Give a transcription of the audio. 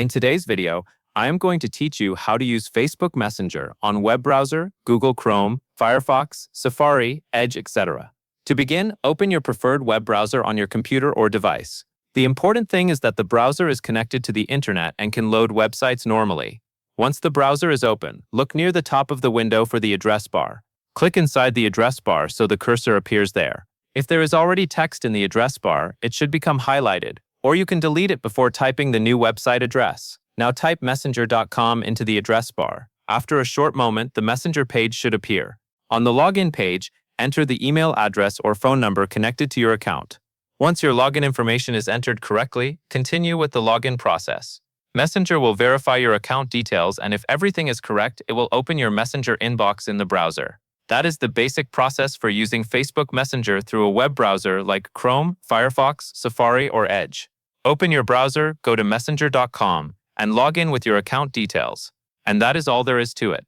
In today's video, I am going to teach you how to use Facebook Messenger on web browser, Google Chrome, Firefox, Safari, Edge, etc. To begin, open your preferred web browser on your computer or device. The important thing is that the browser is connected to the internet and can load websites normally. Once the browser is open, look near the top of the window for the address bar. Click inside the address bar so the cursor appears there. If there is already text in the address bar, it should become highlighted, or you can delete it before typing the new website address. Now type messenger.com into the address bar. After a short moment, the Messenger page should appear. On the login page, enter the email address or phone number connected to your account. Once your login information is entered correctly, continue with the login process. Messenger will verify your account details, and if everything is correct, it will open your Messenger inbox in the browser. That is the basic process for using Facebook Messenger through a web browser like Chrome, Firefox, Safari, or Edge. Open your browser, go to messenger.com, and log in with your account details. And that is all there is to it.